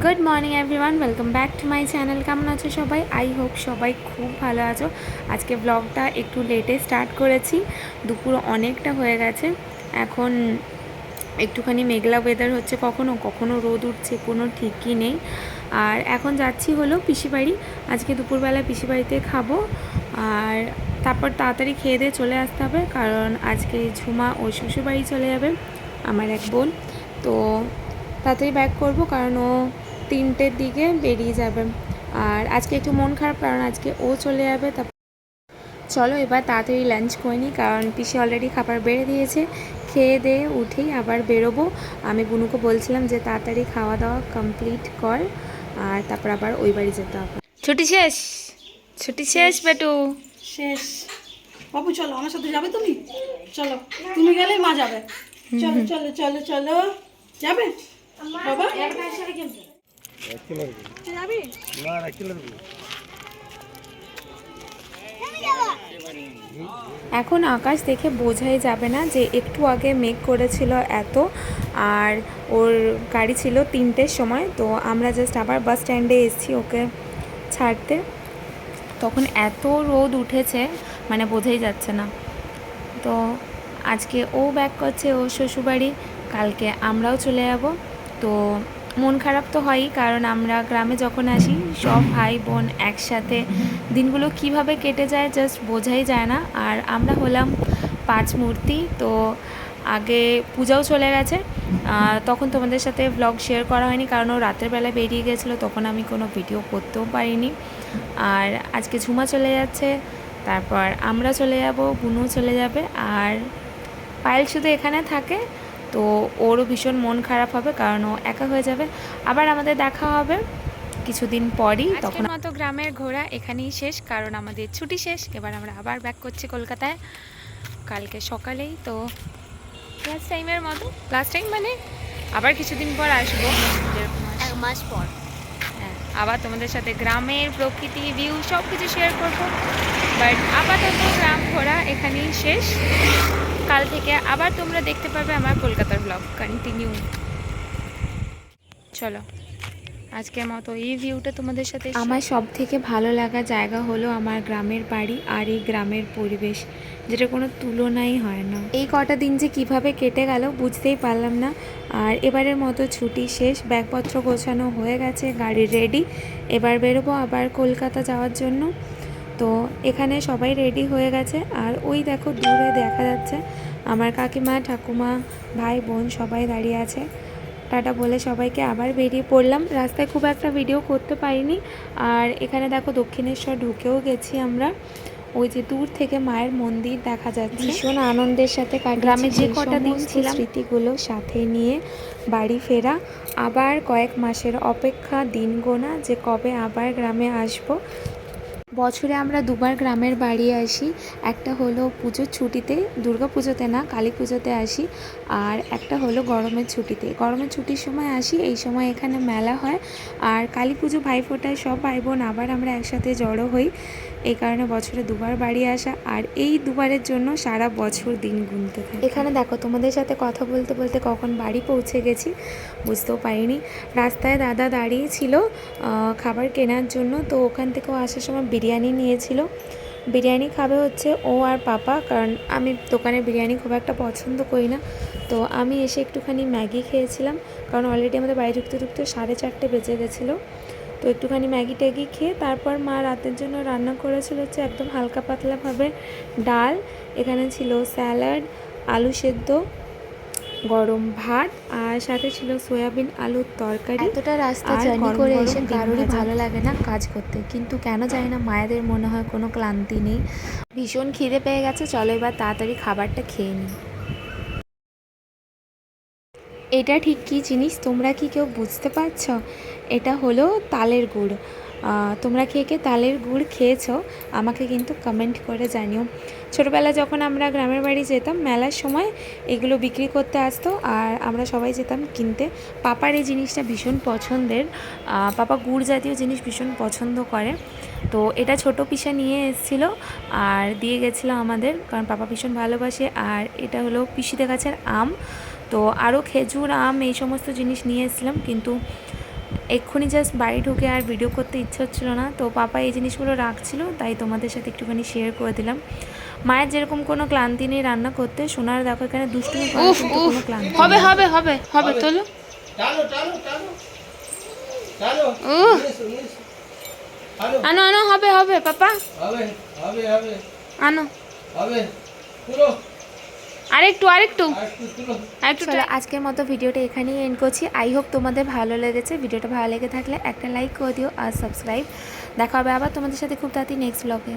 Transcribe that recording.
Good morning everyone, welcome back to my channel. কেমন আছো সবাই? আই হোপ সবাই খুব ভালো আছো। আজকে ব্লগটা একটু লেটে স্টার্ট করেছি, দুপুর অনেকটা হয়ে গেছে। এখন একটুখানি মেঘলা ওয়েদার হচ্ছে, কখনো কখনো রোদ উঠছে, কোনো ঠিকই নেই। আর এখন যাচ্ছি হলো পিসিবাড়ি। আজকে দুপুরবেলা পিসিবাড়িতে খাবো, আর তারপর তাড়াতাড়ি খেয়ে দিয়ে চলে আসতে হবে, কারণ আজকে ঝুমা ও শ্বশুরবাড়ি চলে যাবে, আমার এক বোন। তো তাড়াতাড়ি ব্যাক করবো, কারণ ও 3টের দিকে বেরিয়ে যাবে। আর আজকে একটু মন খারাপ, কারণ আজকে ও চলে যাবে। চলো এবার তাড়াতাড়ি লাঞ্চ করে নিই, কারণ পিসি অলরেডি খাবার বেড়ে দিয়েছে। খেয়ে দিয়ে উঠেই আবার বেরোবো। আমি বুনুকে বলছিলাম যে তাড়াতাড়ি খাওয়া দাওয়া কমপ্লিট কর, আর তারপর আবার ওই বাড়ি যেতে হবে। ছুটি শেষ, ছুটি শেষ বেটু, শেষ। বাবু চলো, আমার সাথে যাবে তুমি? চলো, তুমি গেলেই মা যাবে। চলো চলো চলো চলো, যাবে বাবা? যাবি? এখন আকাশ দেখে বোঝাই যাবে না যে একটু আগে মেঘ করেছিল এত। আর ওর গাড়ি ছিল 3টের সময়, তো আমরা জাস্ট আবার বাস স্ট্যান্ডে এসেছি ওকে ছাড়তে। তখন এত রোদ উঠেছে, মানে বোঝাই যাচ্ছে না। তো আজকে ও ব্যাক করছে ওর শ্বশুরবাড়ি, কালকে আমরাও চলে যাব। তো মন খারাপ তো হয়ই, কারণ আমরা গ্রামে যখন আসি সব ভাই বোন একসাথে, দিনগুলো কিভাবে কেটে যায় জাস্ট বোঝাই যায় না। আর আমরা হলাম 5 মূর্তি, তো আগে পূজাও চলে গেছে। তখন তোমাদের সাথে ব্লগ শেয়ার করা হয়নি, কারণ ও রাতের বেলায় বেরিয়ে গেছিলো, তখন আমি কোনো ভিডিও করতেও পারিনি। আর আজকে ঝুমা চলে যাচ্ছে, তারপর আমরা চলে যাব, বুনু চলে যাবে, আর পায়েল শুধু এখানে থাকে। তো ওরও ভীষণ মন খারাপ হবে, কারণ ও একা হয়ে যাবে। আবার আমাদের দেখা হবে কিছুদিন পরই। তখন মতো গ্রামের ঘোরা এখানেই শেষ, কারণ আমাদের ছুটি শেষ। এবার আমরা আবার ব্যাক করছি কলকাতায় কালকে সকালেই। তো লাস্ট টাইমের মতো, লাস্ট টাইম মানে আবার কিছুদিন পর আসবো, 1 মাস পর। হ্যাঁ, আবার তোমাদের সাথে গ্রামের প্রকৃতি, ভিউ সব কিছু শেয়ার করবো। বাট আপাতত গ্রাম ঘোরা এখানেই শেষ। কাল থেকে আবার তোমরা দেখতে পাবে আমার কলকাতার ব্লগ কন্টিনিউ। চলো আজকের মতো এই ভিউটা তোমাদের সাথে। আমার সব থেকে ভালো লাগা জায়গা হলো আমার গ্রামের বাড়ি আর এই গ্রামের পরিবেশ, যেটা কোনো তুলনাই হয় না। এই কটা দিন যে কিভাবে কেটে গেল বুঝতেই পারলাম না। আর এবারের মতো ছুটি শেষ, ব্যাগপত্র গোছানো হয়ে গেছে, গাড়ি রেডি। এবার বেরোবো আবার কলকাতা যাওয়ার জন্য। তো এখানে সবাই রেডি হয়ে গেছে, আর ওই দেখো দূরে দেখা যাচ্ছে আমার কাকিমা ঠাকুমা ভাই বোন সবাই দাঁড়িয়ে আছে। টাটা বলে সবাইকে আবার বেরিয়ে পড়লাম। রাস্তায় খুব একটা ভিডিও করতে পারিনি। আর এখানে দেখো দক্ষিণেশ্বর ঢুকেও গেছি আমরা। ওই যে দূর থেকে মায়ের মন্দির দেখা যাচ্ছে। ভীষণ আনন্দের সাথে গ্রামে যে কটা দিন ছিলাম স্মৃতিগুলো সাথে নিয়ে বাড়ি ফেরা, আবার কয়েক মাসের অপেক্ষা, দিন গোনা যে কবে আবার গ্রামে আসবো। বছরে আমরা দুবার গ্রামের বাড়ি আসি, একটা হলো পুজোর ছুটিতে, দুর্গা পুজোতে না কালী পুজোতে আসি, আর একটা হলো গরমের ছুটিতে। গরমের ছুটির সময় আসি, এই সময় এখানে মেলা হয়। আর কালী পুজো ভাইফোঁটায় সব ভাই বোন আবার আমরা একসাথে জড়ো হই, এই কারণে বছরে দুবার বাড়ি আসা। আর এই দুবারের জন্য সারা বছর দিন গুনতে থাকে। এখানে দেখো তোমাদের সাথে কথা বলতে বলতে কখন বাড়ি পৌঁছে গেছি বুঝতেও পারিনি। রাস্তায় দাদা দাঁড়িয়ে ছিল খাবার কেনার জন্য, তো ওখান থেকেও আসার সময় বিরিয়ানি নিয়েছিল। বিরিয়ানি খাবে হচ্ছে ও আর পাপা, কারণ আমি দোকানে বিরিয়ানি খুব একটা পছন্দ করি না। তো আমি এসে একটুখানি ম্যাগি খেয়েছিলাম, কারণ অলরেডি আমাদের বাড়ি ঢুকতে ঢুকতে 4:30 বেজে গেছিলো। তো একটুখানি ম্যাগি ট্যাগি খেয়ে তারপর মা রাতের জন্য রান্না করেছিল হচ্ছে একদম হালকা পাতলাভাবে ডাল, এখানে ছিল স্যালাড, আলু সেদ্ধ, গরম ভাত, আর সাথে ছিল সয়াবিন আলুর তরকারি। এতটা রাস্তা জার্নি করে এসে কারোরই ভালো লাগে না কাজ করতে, কিন্তু কেন জানি না মায়েদের মনে হয় কোনো ক্লান্তি নেই। ভীষণ খিদে পেয়ে গেছে, চলো এবার তাড়াতাড়ি খাবারটা খেয়ে নিই। এটা ঠিক কী জিনিস তোমরা কি কেউ বুঝতে পারছ? এটা হলো তালের গুড়। তোমরা কে কে তালের গুড় খেয়েছো আমাকে কিন্তু কমেন্ট করে জানিও। ছোটোবেলায় যখন আমরা গ্রামের বাড়ি যেতাম মেলার সময় এগুলো বিক্রি করতে আসতো, আর আমরা সবাই যেতাম কিনতে। পাপার এই জিনিসটা ভীষণ পছন্দের, পাপা গুড় জাতীয় জিনিস ভীষণ পছন্দ করে। তো এটা ছোটো পিসা নিয়ে এসেছিলো আর দিয়ে গেছিলো আমাদের, কারণ পাপা ভীষণ ভালোবাসে। আর এটা হলো পিসিদের গাছের আম, তো আরও খেজুর আম এই সমস্ত জিনিস নিয়ে এসেছিলাম, কিন্তু এক্ষুনি জাস্ট বাড়ি ঢুকে আর ভিডিও করতে ইচ্ছে হচ্ছিলো না, তো পাপা এই জিনিসগুলো রাখছিল, তাই তোমাদের সাথে একটুখানি শেয়ার করে দিলাম। মায়ের যেরকম কোনো ক্লান্তি নেই রান্না করতে, সোনার দেখো এখানে দুষ্টুমি করে, কিন্তু কোনো ক্লান্তি নেই। হবে হবে হবে হবে তোলো। আনো আনো, হবে হবে পাপা, আনো আরেকটু আরেকটু আরেকটু। চলো আজকের মতো ভিডিওটা এখানেই এন্ড করছি। আই হোপ তোমাদের ভালো লেগেছে। ভিডিওটা ভালো লেগে থাকলে একটা লাইক করে দিও আর সাবস্ক্রাইব। দেখা হবে আবার তোমাদের সাথে খুব তাড়াতাড়ি নেক্সট ব্লগে।